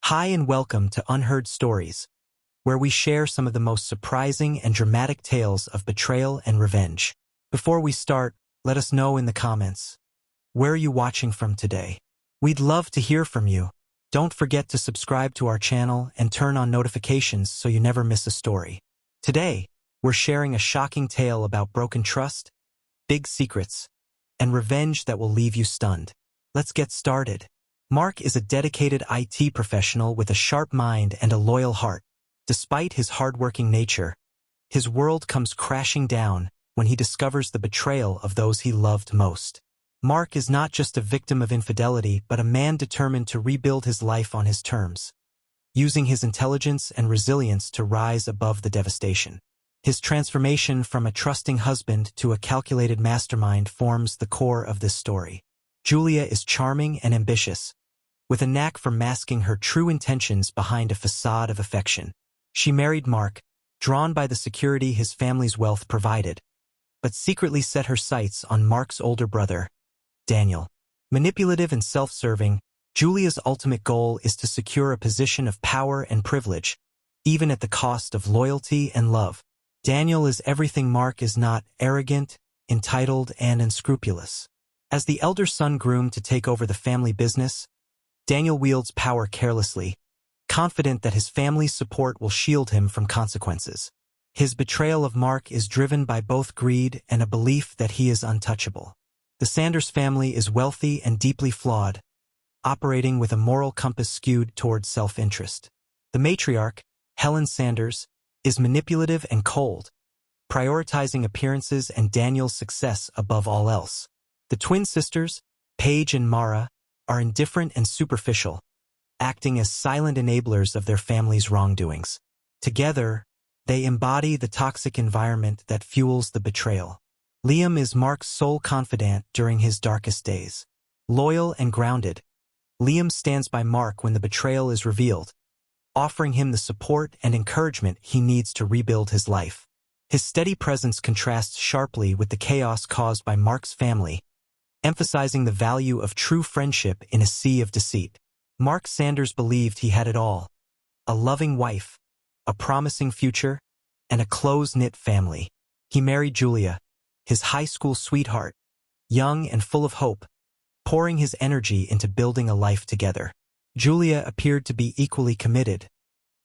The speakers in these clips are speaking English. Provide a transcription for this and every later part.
Hi and welcome to Unheard Stories, where we share some of the most surprising and dramatic tales of betrayal and revenge. Before we start, let us know in the comments, where are you watching from today? We'd love to hear from you. Don't forget to subscribe to our channel and turn on notifications so you never miss a story. Today, we're sharing a shocking tale about broken trust, big secrets, and revenge that will leave you stunned. Let's get started. Mark is a dedicated IT professional with a sharp mind and a loyal heart. Despite his hardworking nature, his world comes crashing down when he discovers the betrayal of those he loved most. Mark is not just a victim of infidelity, but a man determined to rebuild his life on his terms, using his intelligence and resilience to rise above the devastation. His transformation from a trusting husband to a calculated mastermind forms the core of this story. Julia is charming and ambitious, with a knack for masking her true intentions behind a facade of affection. She married Mark, drawn by the security his family's wealth provided, but secretly set her sights on Mark's older brother, Daniel. Manipulative and self-serving, Julia's ultimate goal is to secure a position of power and privilege, even at the cost of loyalty and love. Daniel is everything Mark is not: arrogant, entitled, and unscrupulous. As the elder son groomed to take over the family business, Daniel wields power carelessly, confident that his family's support will shield him from consequences. His betrayal of Mark is driven by both greed and a belief that he is untouchable. The Sanders family is wealthy and deeply flawed, operating with a moral compass skewed towards self-interest. The matriarch, Helen Sanders, is manipulative and cold, prioritizing appearances and Daniel's success above all else. The twin sisters, Paige and Mara, are indifferent and superficial, acting as silent enablers of their family's wrongdoings. Together, they embody the toxic environment that fuels the betrayal. Liam is Mark's sole confidant during his darkest days. Loyal and grounded, Liam stands by Mark when the betrayal is revealed, offering him the support and encouragement he needs to rebuild his life. His steady presence contrasts sharply with the chaos caused by Mark's family, emphasizing the value of true friendship in a sea of deceit. Mark Sanders believed he had it all: a loving wife, a promising future, and a close-knit family. He married Julia, his high school sweetheart, young and full of hope, pouring his energy into building a life together. Julia appeared to be equally committed,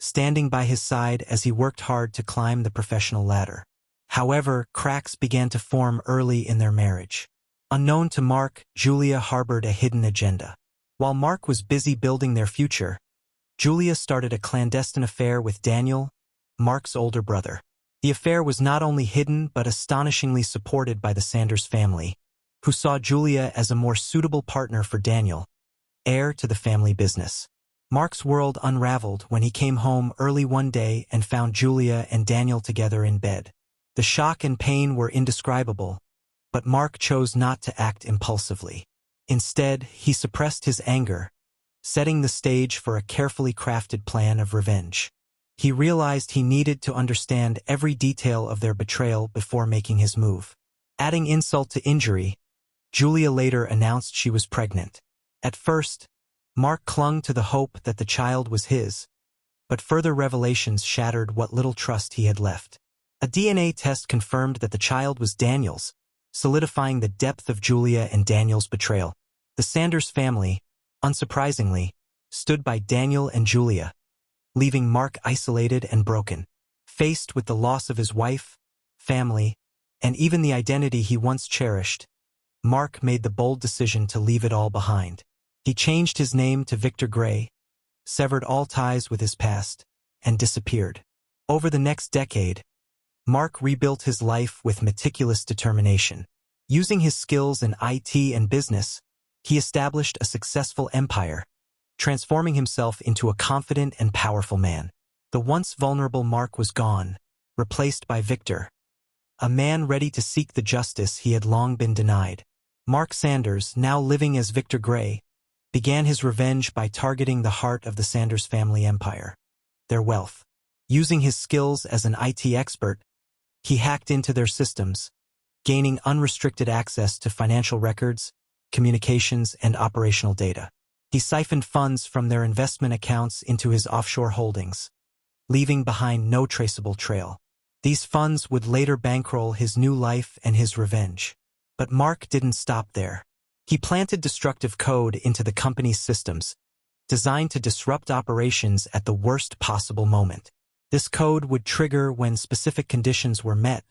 standing by his side as he worked hard to climb the professional ladder. However, cracks began to form early in their marriage. Unknown to Mark, Julia harbored a hidden agenda. While Mark was busy building their future, Julia started a clandestine affair with Daniel, Mark's older brother. The affair was not only hidden but astonishingly supported by the Sanders family, who saw Julia as a more suitable partner for Daniel, heir to the family business. Mark's world unraveled when he came home early one day and found Julia and Daniel together in bed. The shock and pain were indescribable, but Mark chose not to act impulsively. Instead, he suppressed his anger, setting the stage for a carefully crafted plan of revenge. He realized he needed to understand every detail of their betrayal before making his move. Adding insult to injury, Julia later announced she was pregnant. At first, Mark clung to the hope that the child was his, but further revelations shattered what little trust he had left. A DNA test confirmed that the child was Daniel's, solidifying the depth of Julia and Daniel's betrayal. The Sanders family, unsurprisingly, stood by Daniel and Julia, leaving Mark isolated and broken. Faced with the loss of his wife, family, and even the identity he once cherished, Mark made the bold decision to leave it all behind. He changed his name to Victor Gray, severed all ties with his past, and disappeared. Over the next decade, Mark rebuilt his life with meticulous determination. Using his skills in IT and business, he established a successful empire, transforming himself into a confident and powerful man. The once vulnerable Mark was gone, replaced by Victor, a man ready to seek the justice he had long been denied. Mark Sanders, now living as Victor Gray, began his revenge by targeting the heart of the Sanders family empire: their wealth. Using his skills as an IT expert, he hacked into their systems, gaining unrestricted access to financial records, communications, and operational data. He siphoned funds from their investment accounts into his offshore holdings, leaving behind no traceable trail. These funds would later bankroll his new life and his revenge. But Mark didn't stop there. He planted destructive code into the company's systems, designed to disrupt operations at the worst possible moment. This code would trigger when specific conditions were met,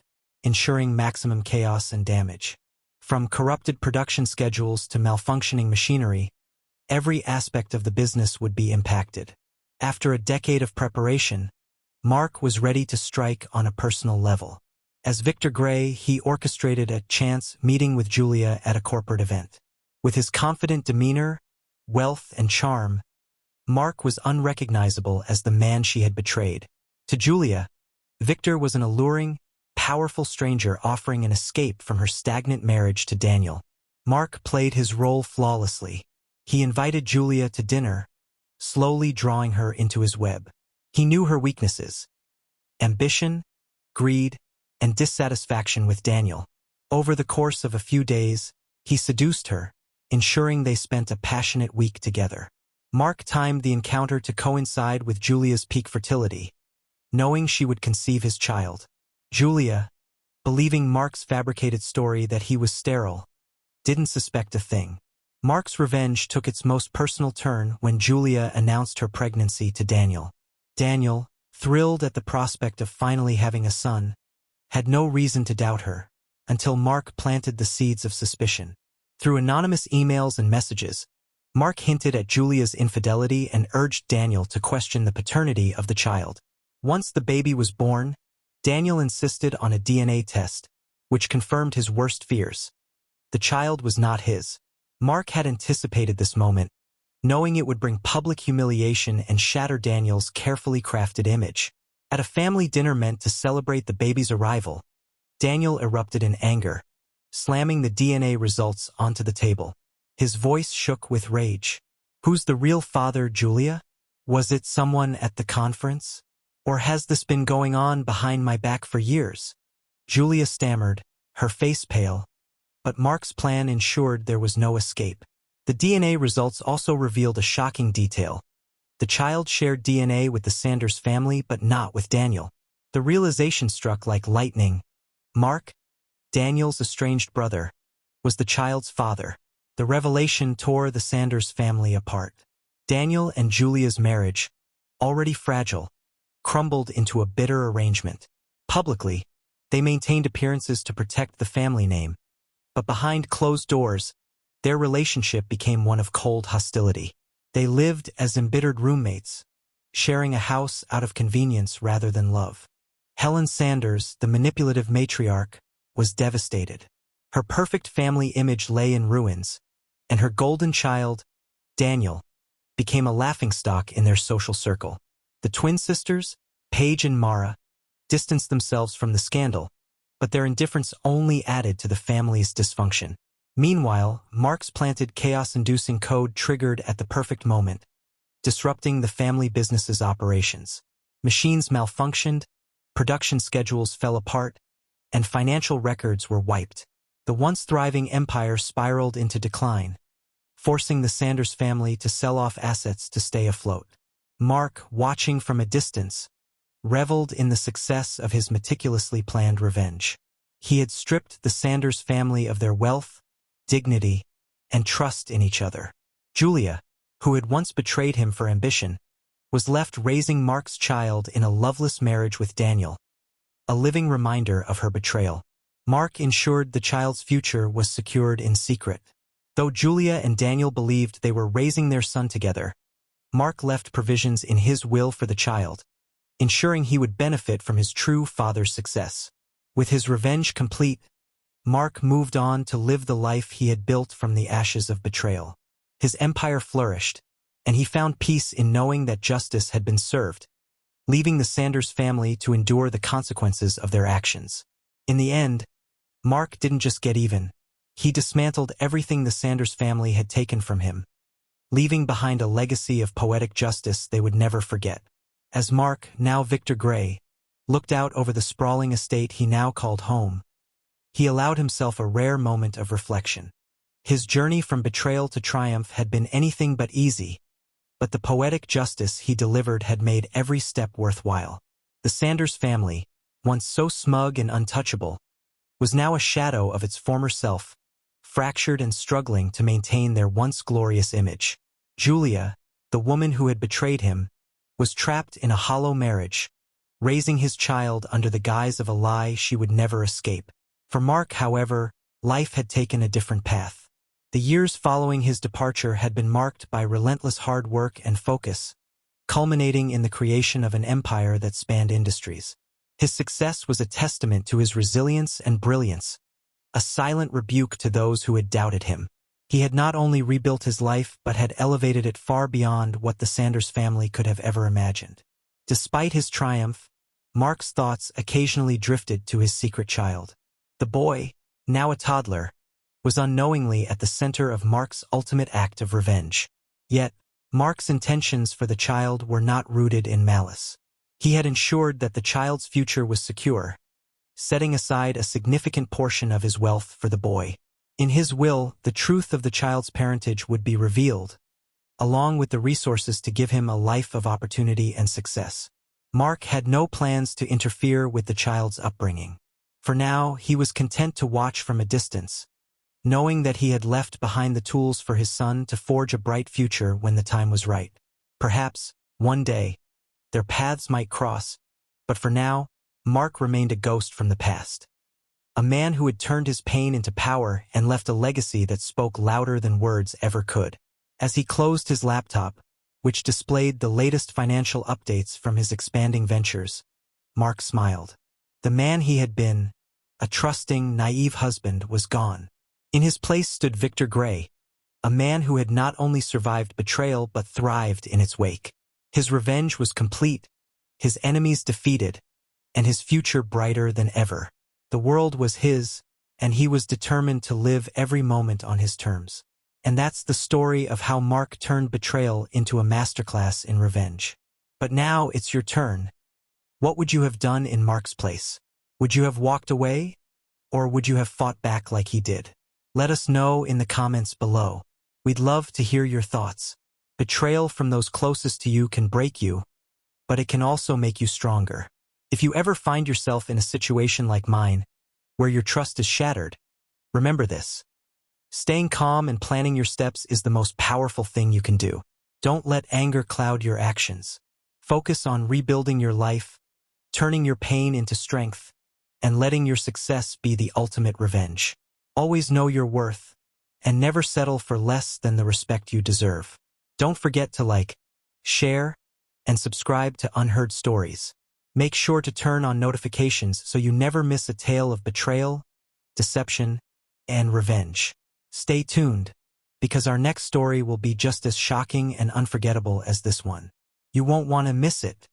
ensuring maximum chaos and damage. From corrupted production schedules to malfunctioning machinery, every aspect of the business would be impacted. After a decade of preparation, Mark was ready to strike on a personal level. As Victor Gray, he orchestrated a chance meeting with Julia at a corporate event. With his confident demeanor, wealth, and charm, Mark was unrecognizable as the man she had betrayed. To Julia, Victor was an alluring, powerful stranger offering an escape from her stagnant marriage to Daniel. Mark played his role flawlessly. He invited Julia to dinner, slowly drawing her into his web. He knew her weaknesses: ambition, greed, and dissatisfaction with Daniel. Over the course of a few days, he seduced her, ensuring they spent a passionate week together. Mark timed the encounter to coincide with Julia's peak fertility, knowing she would conceive his child. Julia, believing Mark's fabricated story that he was sterile, didn't suspect a thing. Mark's revenge took its most personal turn when Julia announced her pregnancy to Daniel. Daniel, thrilled at the prospect of finally having a son, had no reason to doubt her, until Mark planted the seeds of suspicion. Through anonymous emails and messages, Mark hinted at Julia's infidelity and urged Daniel to question the paternity of the child. Once the baby was born, Daniel insisted on a DNA test, which confirmed his worst fears. The child was not his. Mark had anticipated this moment, knowing it would bring public humiliation and shatter Daniel's carefully crafted image. At a family dinner meant to celebrate the baby's arrival, Daniel erupted in anger, slamming the DNA results onto the table. His voice shook with rage. "Who's the real father, Julia? Was it someone at the conference? Or has this been going on behind my back for years?" Julia stammered, her face pale, but Mark's plan ensured there was no escape. The DNA results also revealed a shocking detail. The child shared DNA with the Sanders family, but not with Daniel. The realization struck like lightning. Mark, Daniel's estranged brother, was the child's father. The revelation tore the Sanders family apart. Daniel and Julia's marriage, already fragile, crumbled into a bitter arrangement. Publicly, they maintained appearances to protect the family name, but behind closed doors, their relationship became one of cold hostility. They lived as embittered roommates, sharing a house out of convenience rather than love. Helen Sanders, the manipulative matriarch, was devastated. Her perfect family image lay in ruins, and her golden child, Daniel, became a laughingstock in their social circle. The twin sisters, Paige and Mara, distanced themselves from the scandal, but their indifference only added to the family's dysfunction. Meanwhile, Mark's planted chaos-inducing code triggered at the perfect moment, disrupting the family business's operations. Machines malfunctioned, production schedules fell apart, and financial records were wiped. The once thriving empire spiraled into decline, forcing the Sanders family to sell off assets to stay afloat. Mark, watching from a distance, reveled in the success of his meticulously planned revenge. He had stripped the Sanders family of their wealth, dignity, and trust in each other. Julia, who had once betrayed him for ambition, was left raising Mark's child in a loveless marriage with Daniel, a living reminder of her betrayal. Mark ensured the child's future was secured in secret. Though Julia and Daniel believed they were raising their son together, Mark left provisions in his will for the child, ensuring he would benefit from his true father's success. With his revenge complete, Mark moved on to live the life he had built from the ashes of betrayal. His empire flourished, and he found peace in knowing that justice had been served, leaving the Sanders family to endure the consequences of their actions. In the end, Mark didn't just get even. He dismantled everything the Sanders family had taken from him, leaving behind a legacy of poetic justice they would never forget. As Mark, now Victor Gray, looked out over the sprawling estate he now called home, he allowed himself a rare moment of reflection. His journey from betrayal to triumph had been anything but easy, but the poetic justice he delivered had made every step worthwhile. The Sanders family, once so smug and untouchable, was now a shadow of its former self, fractured and struggling to maintain their once glorious image. Julia, the woman who had betrayed him, was trapped in a hollow marriage, raising his child under the guise of a lie she would never escape. For Mark, however, life had taken a different path. The years following his departure had been marked by relentless hard work and focus, culminating in the creation of an empire that spanned industries. His success was a testament to his resilience and brilliance, a silent rebuke to those who had doubted him. He had not only rebuilt his life but had elevated it far beyond what the Sanders family could have ever imagined. Despite his triumph, Mark's thoughts occasionally drifted to his secret child. The boy, now a toddler, was unknowingly at the center of Mark's ultimate act of revenge. Yet, Mark's intentions for the child were not rooted in malice. He had ensured that the child's future was secure, setting aside a significant portion of his wealth for the boy. In his will, the truth of the child's parentage would be revealed, along with the resources to give him a life of opportunity and success. Mark had no plans to interfere with the child's upbringing. For now, he was content to watch from a distance, knowing that he had left behind the tools for his son to forge a bright future when the time was right. Perhaps, one day, their paths might cross, but for now, Mark remained a ghost from the past. A man who had turned his pain into power and left a legacy that spoke louder than words ever could. As he closed his laptop, which displayed the latest financial updates from his expanding ventures, Mark smiled. The man he had been, a trusting, naive husband, was gone. In his place stood Victor Gray, a man who had not only survived betrayal but thrived in its wake. His revenge was complete, his enemies defeated, and his future brighter than ever. The world was his, and he was determined to live every moment on his terms. And that's the story of how Mark turned betrayal into a masterclass in revenge. But now it's your turn. What would you have done in Mark's place? Would you have walked away? Or would you have fought back like he did? Let us know in the comments below. We'd love to hear your thoughts. Betrayal from those closest to you can break you, but it can also make you stronger. If you ever find yourself in a situation like mine, where your trust is shattered, remember this. Staying calm and planning your steps is the most powerful thing you can do. Don't let anger cloud your actions. Focus on rebuilding your life, turning your pain into strength, and letting your success be the ultimate revenge. Always know your worth, and never settle for less than the respect you deserve. Don't forget to like, share, and subscribe to Unheard Stories. Make sure to turn on notifications so you never miss a tale of betrayal, deception, and revenge. Stay tuned, because our next story will be just as shocking and unforgettable as this one. You won't want to miss it.